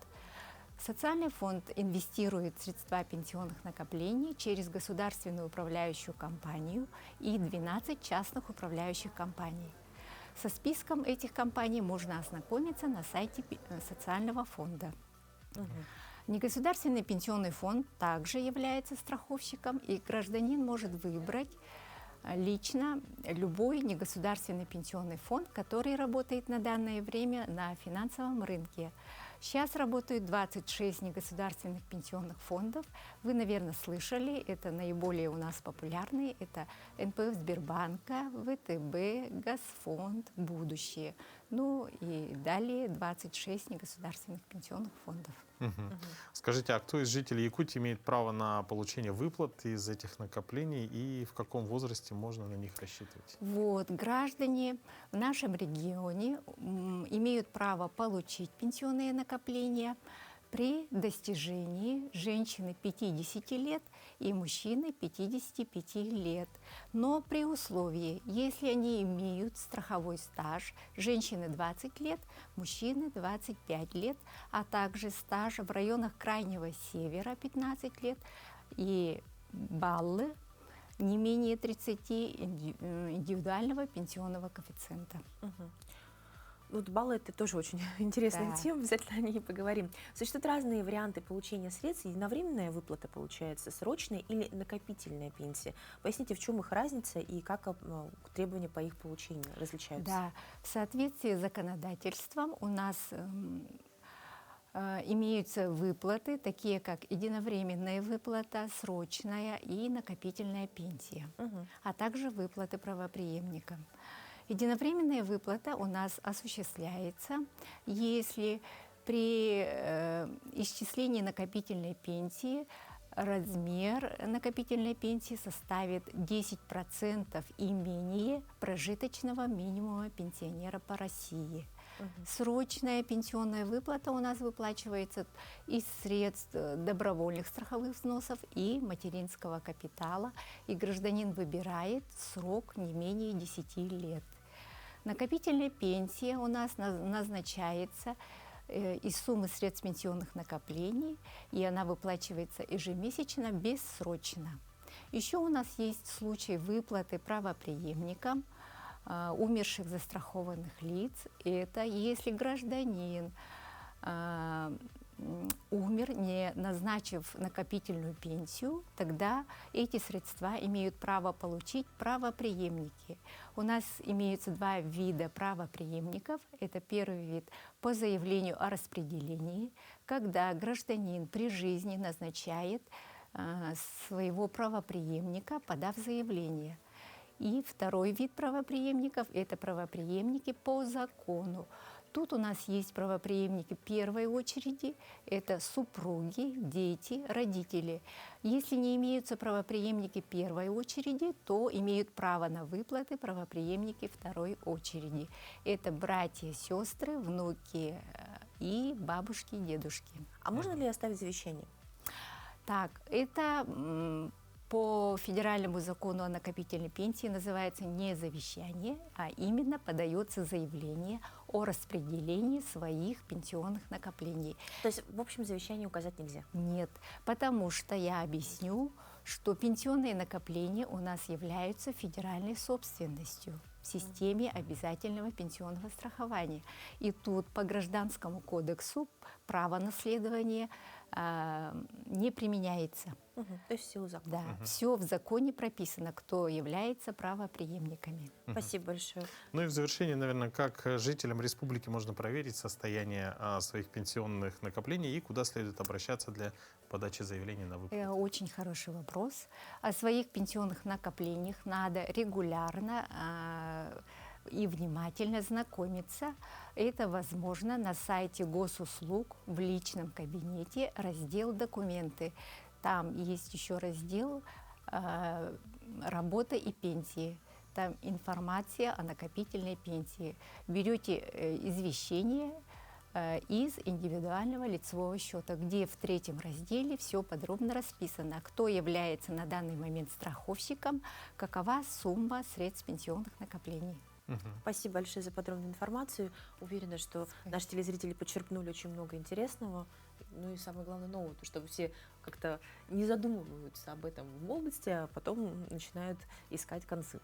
Социальный фонд инвестирует средства пенсионных накоплений через государственную управляющую компанию и 12 частных управляющих компаний. Со списком этих компаний можно ознакомиться на сайте социального фонда. Негосударственный пенсионный фонд также является страховщиком, и гражданин может выбрать лично любой негосударственный пенсионный фонд, который работает на данное время на финансовом рынке. Сейчас работают 26 негосударственных пенсионных фондов. Вы, наверное, слышали, это наиболее у нас популярные. Это НПФ Сбербанка, ВТБ, Газфонд, Будущее. Ну и далее 26 негосударственных пенсионных фондов. Скажите, а кто из жителей Якутии имеет право на получение выплат из этих накоплений и в каком возрасте можно на них рассчитывать? Вот, граждане в нашем регионе имеют право получить пенсионные накопления при достижении женщины 50 лет и мужчины 55 лет. Но при условии, если они имеют страховой стаж, женщины 20 лет, мужчины 25 лет, а также стаж в районах Крайнего Севера 15 лет и баллы не менее 30 индивидуального пенсионного коэффициента. Вот баллы — это тоже очень интересная Да. тема, обязательно о ней поговорим. Существуют разные варианты получения средств. Единовременная выплата получается, срочная или накопительная пенсия. Поясните, в чем их разница и как требования по их получению различаются? Да, в соответствии с законодательством у нас имеются выплаты, такие как единовременная выплата, срочная и накопительная пенсия, а также выплаты правопреемникам. Единовременная выплата у нас осуществляется, если при исчислении накопительной пенсии размер накопительной пенсии составит 10% и менее прожиточного минимума пенсионера по России. Срочная пенсионная выплата у нас выплачивается из средств добровольных страховых взносов и материнского капитала, и гражданин выбирает срок не менее 10 лет. Накопительная пенсия у нас назначается из суммы средств пенсионных накоплений, и она выплачивается ежемесячно бессрочно. Еще у нас есть случай выплаты правопреемникам умерших застрахованных лиц. Это если гражданин умер, не назначив накопительную пенсию, тогда эти средства имеют право получить правопреемники. У нас имеются два вида правопреемников. Это первый вид по заявлению о распределении, когда гражданин при жизни назначает своего правопреемника, подав заявление. И второй вид правопреемников – это правопреемники по закону. Тут у нас есть правопреемники первой очереди, это супруги, дети, родители. Если не имеются правопреемники первой очереди, то имеют право на выплаты правопреемники второй очереди. Это братья, сестры, внуки и бабушки, и дедушки. А можно ли оставить завещание? Так, это по федеральному закону о накопительной пенсии называется не завещание, а именно подается заявление о распределении своих пенсионных накоплений. То есть, в общем, завещание указать нельзя? Нет, потому что я объясню, что пенсионные накопления у нас являются федеральной собственностью в системе обязательного пенсионного страхования. И тут по Гражданскому кодексу право наследования не применяется. То есть в силу закона. Да, все в законе прописано, кто является правопреемниками. Спасибо большое. Ну и в завершение, наверное, как жителям республики можно проверить состояние своих пенсионных накоплений и куда следует обращаться для подачи заявления на выплату? Очень хороший вопрос. О своих пенсионных накоплениях надо регулярно и внимательно знакомиться. Это возможно на сайте госуслуг в личном кабинете, раздел «Документы». Там есть еще раздел «Работа и пенсии». Там информация о накопительной пенсии. Берете извещение из индивидуального лицевого счета, где в 3-м разделе все подробно расписано, кто является на данный момент страховщиком, какова сумма средств пенсионных накоплений. Спасибо большое за подробную информацию. Уверена, что наши телезрители подчеркнули очень много интересного. Ну и самое главное нового, то, что все как-то не задумываются об этом в молодости, а потом начинают искать концы.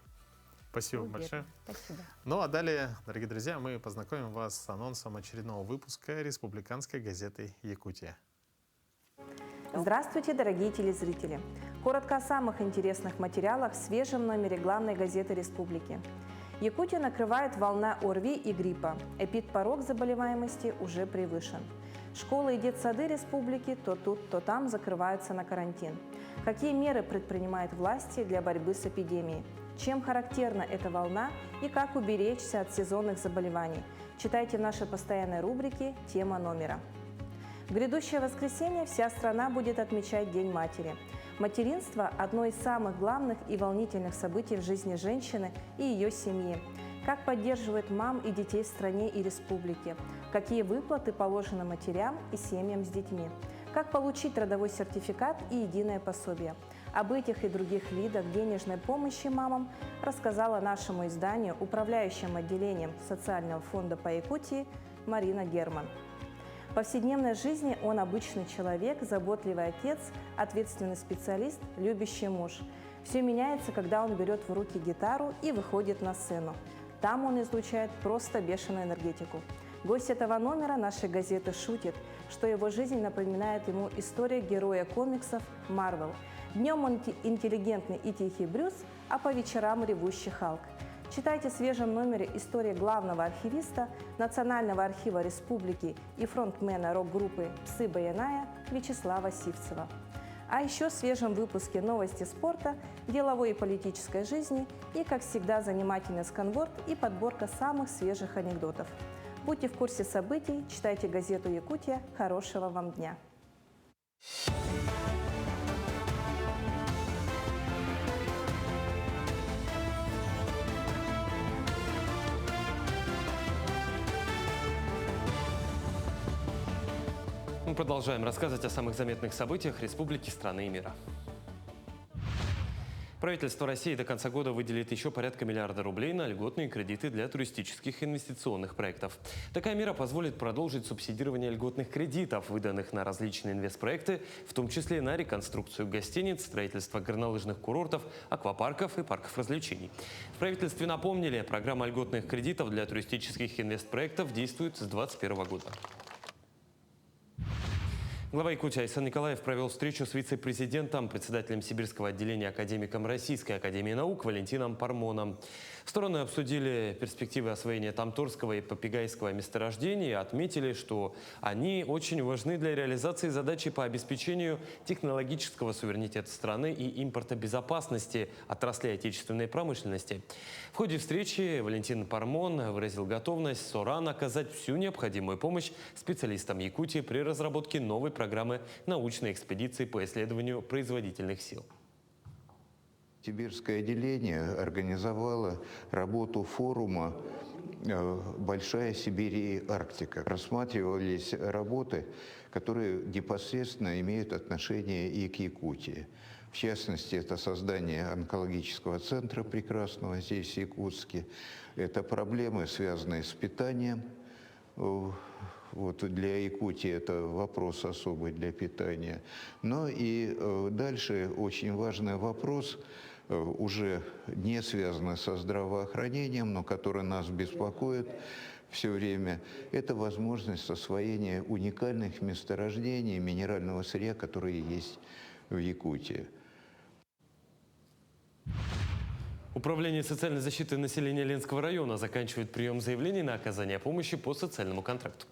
Спасибо большое. Спасибо. Ну а далее, дорогие друзья, мы познакомим вас с анонсом очередного выпуска республиканской газеты «Якутия». Здравствуйте, дорогие телезрители! Коротко о самых интересных материалах в свежем номере главной газеты республики. Якутию накрывает волна ОРВИ и гриппа. Эпидпорог заболеваемости уже превышен. Школы и детсады республики то тут, то там закрываются на карантин. Какие меры предпринимают власти для борьбы с эпидемией? Чем характерна эта волна и как уберечься от сезонных заболеваний? Читайте в нашей постоянной рубрике «Тема номера». В грядущее воскресенье вся страна будет отмечать День матери. Материнство – одно из самых главных и волнительных событий в жизни женщины и ее семьи. Как поддерживают мам и детей в стране и республике? Какие выплаты положены матерям и семьям с детьми? Как получить родовой сертификат и единое пособие? Об этих и других видах денежной помощи мамам рассказала нашему изданию управляющим отделением Социального фонда по Якутии Марина Герман. В повседневной жизни он обычный человек, заботливый отец, ответственный специалист, любящий муж. Все меняется, когда он берет в руки гитару и выходит на сцену. Там он излучает просто бешеную энергетику. Гость этого номера нашей газеты шутит, что его жизнь напоминает ему историю героя комиксов Марвел. Днем он интеллигентный и тихий Брюс, а по вечерам ревущий Халк. Читайте в свежем номере истории главного архивиста Национального архива республики и фронтмена рок-группы «Псы Баяная» Вячеслава Сивцева. А еще в свежем выпуске новости спорта, деловой и политической жизни и, как всегда, занимательный сканворд и подборка самых свежих анекдотов. Будьте в курсе событий, читайте газету «Якутия». Хорошего вам дня! Мы продолжаем рассказывать о самых заметных событиях республики, страны и мира. Правительство России до конца года выделит еще порядка миллиарда рублей на льготные кредиты для туристических инвестиционных проектов. Такая мера позволит продолжить субсидирование льготных кредитов, выданных на различные инвестпроекты, в том числе на реконструкцию гостиниц, строительство горнолыжных курортов, аквапарков и парков развлечений. В правительстве напомнили, программа льготных кредитов для туристических инвестпроектов действует с 2021 года. Глава Якутии Айсан Николаев провел встречу с вице-президентом, председателем Сибирского отделения, академиком Российской академии наук Валентином Пармоном. Стороны обсудили перспективы освоения Тамторского и Попегайского месторождений и отметили, что они очень важны для реализации задачи по обеспечению технологического суверенитета страны и импортобезопасности отраслей отечественной промышленности. В ходе встречи Валентин Пармон выразил готовность СОРАН оказать всю необходимую помощь специалистам Якутии при разработке новой программы научной экспедиции по исследованию производительных сил. Сибирское отделение организовало работу форума «Большая Сибирь и Арктика». Рассматривались работы, которые непосредственно имеют отношение и к Якутии. В частности, это создание онкологического центра прекрасного здесь, в Якутске. Это проблемы, связанные с питанием. Вот для Якутии это вопрос особый для питания. Но и дальше очень важный вопрос, уже не связанный со здравоохранением, но который нас беспокоит все время, это возможность освоения уникальных месторождений минерального сырья, которые есть в Якутии. Управление социальной защиты населения Ленского района заканчивает прием заявлений на оказание помощи по социальному контракту.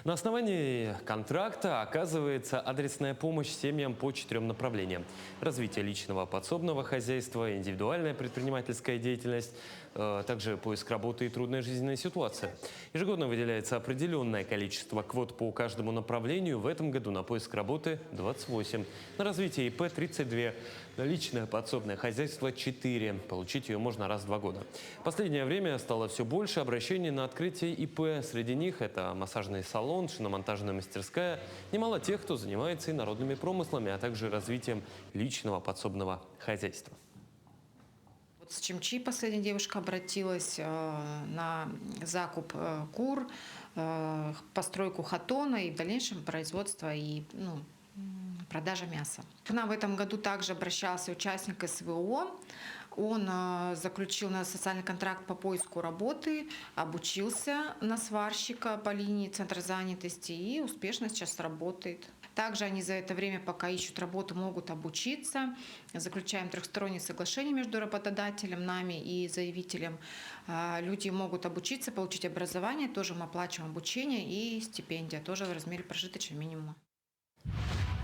На основании контракта оказывается адресная помощь семьям по 4 направлениям: развитие личного подсобного хозяйства, индивидуальная предпринимательская деятельность, также поиск работы и трудная жизненная ситуация. Ежегодно выделяется определенное количество квот по каждому направлению. В этом году на поиск работы 28, на развитие ИП 32, на личное подсобное хозяйство 4. Получить ее можно раз в 2 года. В последнее время стало все больше обращений на открытие ИП. Среди них это массажный салон, шиномонтажная мастерская, немало тех, кто занимается инородными промыслами, а также развитием личного подсобного хозяйства. С Чимчи последняя девушка обратилась на закуп кур, постройку хатона и в дальнейшем производство и продажа мяса. К нам в этом году также обращался участник СВО. Он заключил на социальный контракт по поиску работы, обучился на сварщика по линии центра занятости и успешно сейчас работает. Также они за это время, пока ищут работу, могут обучиться. Заключаем трехсторонние соглашения между работодателем, нами и заявителем. Люди могут обучиться, получить образование, тоже мы оплачиваем обучение, и стипендия тоже в размере прожиточного минимума.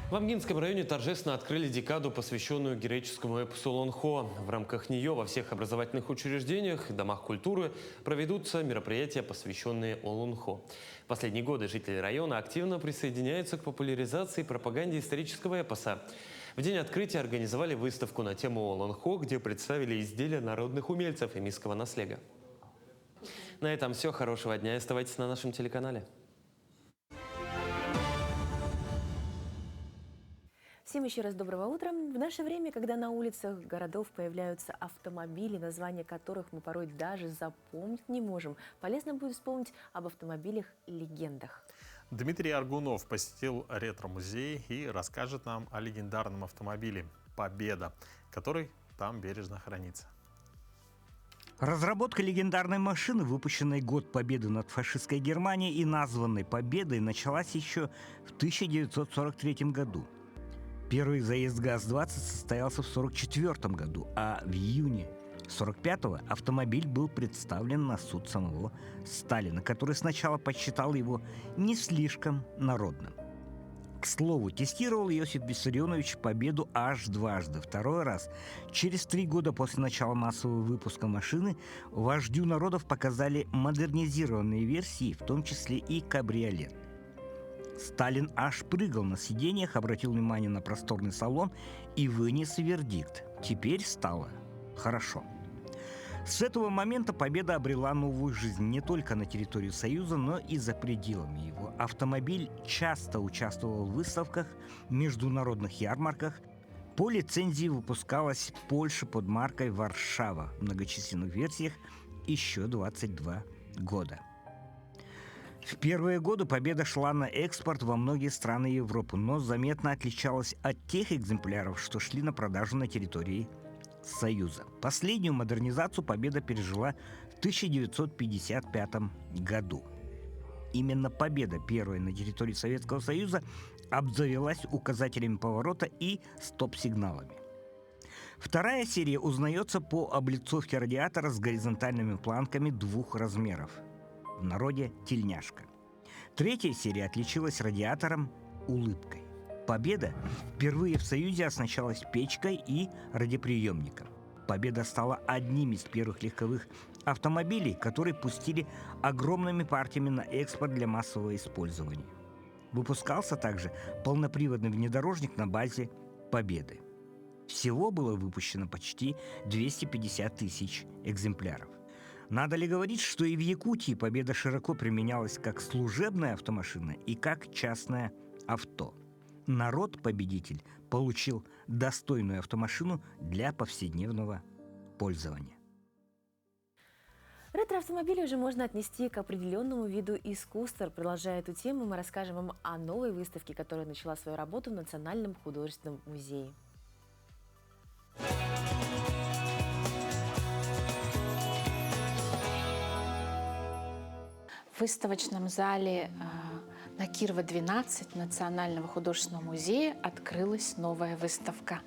В Амгинском районе торжественно открыли декаду, посвященную героическому эпосу Олонхо. В рамках нее во всех образовательных учреждениях, домах культуры проведутся мероприятия, посвященные Олонхо. В последние годы жители района активно присоединяются к популяризации и пропаганде исторического эпоса. В день открытия организовали выставку на тему Олонхо, где представили изделия народных умельцев и мисского наслега. На этом все. Хорошего дня и оставайтесь на нашем телеканале. Всем еще раз доброго утра. В наше время, когда на улицах городов появляются автомобили, названия которых мы порой даже запомнить не можем, полезно будет вспомнить об автомобилях-легендах. Дмитрий Аргунов посетил ретро-музей и расскажет нам о легендарном автомобиле «Победа», который там бережно хранится. Разработка легендарной машины, выпущенной год победы над фашистской Германией и названной «Победой», началась еще в 1943 году. Первый заезд ГАЗ-20 состоялся в 1944 году, а в июне 1945-го автомобиль был представлен на суд самого Сталина, который сначала посчитал его не слишком народным. К слову, тестировал Иосиф Виссарионович «Победу» аж дважды. Второй раз, через 3 года после начала массового выпуска машины, вождю народов показали модернизированные версии, в том числе и кабриолет. Сталин аж прыгал на сиденьях, обратил внимание на просторный салон и вынес вердикт. Теперь стало хорошо. С этого момента «Победа» обрела новую жизнь не только на территории Союза, но и за пределами его. Автомобиль часто участвовал в выставках, международных ярмарках. По лицензии выпускалась в Польше под маркой «Варшава» в многочисленных версиях еще 22 года. В первые годы «Победа» шла на экспорт во многие страны Европы, но заметно отличалась от тех экземпляров, что шли на продажу на территории Союза. Последнюю модернизацию «Победа» пережила в 1955 году. Именно «Победа», первая на территории Советского Союза, обзавелась указателями поворота и стоп-сигналами. Вторая серия узнается по облицовке радиатора с горизонтальными планками 2 размеров. В народе тельняшка. Третья серия отличилась радиатором улыбкой. Победа впервые в Союзе оснащалась печкой и радиоприемником. Победа стала одним из первых легковых автомобилей, которые пустили огромными партиями на экспорт для массового использования. Выпускался также полноприводный внедорожник на базе Победы. Всего было выпущено почти 250 тысяч экземпляров. Надо ли говорить, что и в Якутии Победа широко применялась как служебная автомашина и как частное авто. Народ-победитель получил достойную автомашину для повседневного пользования. Ретро-автомобили уже можно отнести к определенному виду искусства. Продолжая эту тему, мы расскажем вам о новой выставке, которая начала свою работу в Национальном художественном музее. В выставочном зале на Кирова 12 Национального художественного музея открылась новая выставка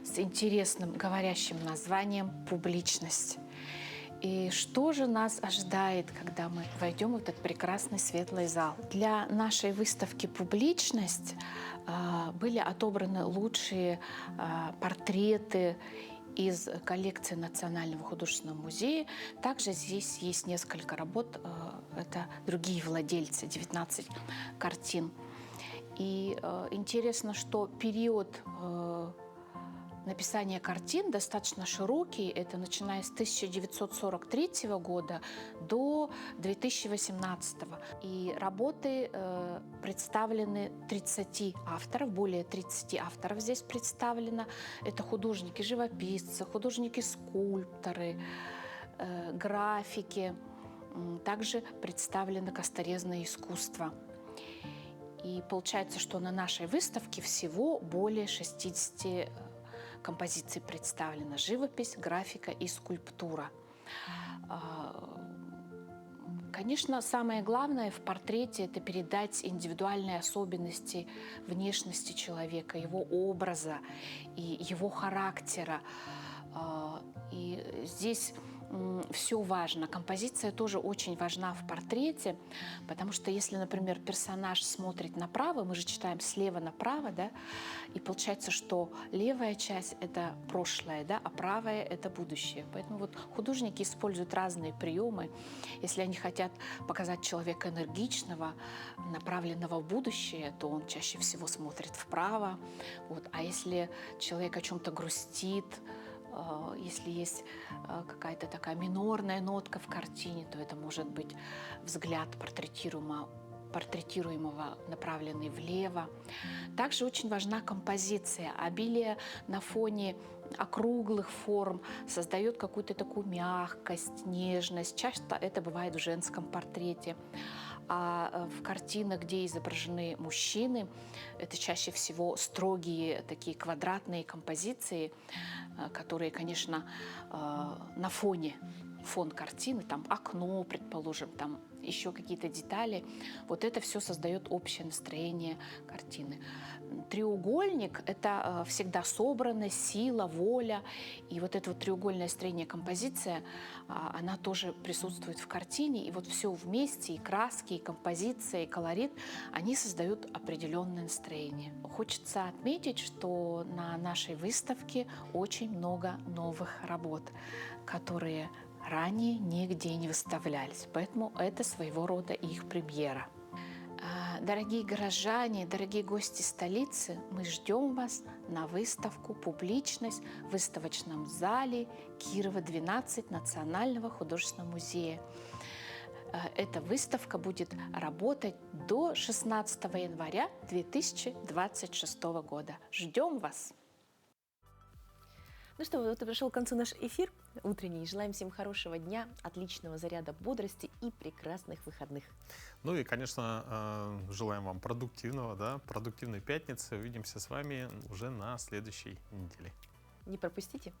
с интересным говорящим названием «Публичность». И что же нас ожидает, когда мы войдем в этот прекрасный светлый зал? Для нашей выставки «Публичность» были отобраны лучшие портреты из коллекции Национального художественного музея. Также здесь есть несколько работ, это другие владельцы, 19 картин. И интересно, что период написания картин достаточно широкий, это начиная с 1943 года до 2018. И работы представлены 30 авторов, более 30 авторов здесь представлено. Это художники-живописцы, художники-скульпторы, графики. Также представлено косторезное искусство. И получается, что на нашей выставке всего более 60 композиций представлена: живопись, графика и скульптура. Конечно, самое главное в портрете – это передать индивидуальные особенности внешности человека, его образа и его характера. И здесь все важно. Композиция тоже очень важна в портрете, потому что если, например, персонаж смотрит направо, мы же читаем слева направо, да, и получается, что левая часть – это прошлое, да, а правая – это будущее. Поэтому вот художники используют разные приемы. Если они хотят показать человека энергичного, направленного в будущее, то он чаще всего смотрит вправо. Вот. А если человек о чем-то грустит, если есть какая-то такая минорная нотка в картине, то это может быть взгляд портретируемого, направленный влево. Также очень важна композиция. Обилие на фоне округлых форм создает какую-то такую мягкость, нежность. Часто это бывает в женском портрете. А в картинах, где изображены мужчины, это чаще всего строгие такие квадратные композиции, которые, конечно, на фоне, фон картины, там окно, предположим, там еще какие-то детали, вот это все создает общее настроение картины. Треугольник – это всегда собранность, сила, воля. И вот это вот треугольное строение, композиция, она тоже присутствует в картине. И вот все вместе, и краски, и композиция, и колорит, они создают определенное настроение. Хочется отметить, что на нашей выставке очень много новых работ, которые ранее нигде не выставлялись. Поэтому это своего рода их премьера. Дорогие горожане, дорогие гости столицы, мы ждем вас на выставку «Публичность» в выставочном зале Кирова 12 Национального художественного музея. Эта выставка будет работать до 16 января 2026 года. Ждем вас! Ну что, вот и пришел к концу наш эфир утренний. Желаем всем хорошего дня, отличного заряда бодрости и прекрасных выходных. Ну и, конечно, желаем вам продуктивной пятницы. Увидимся с вами уже на следующей неделе. Не пропустите.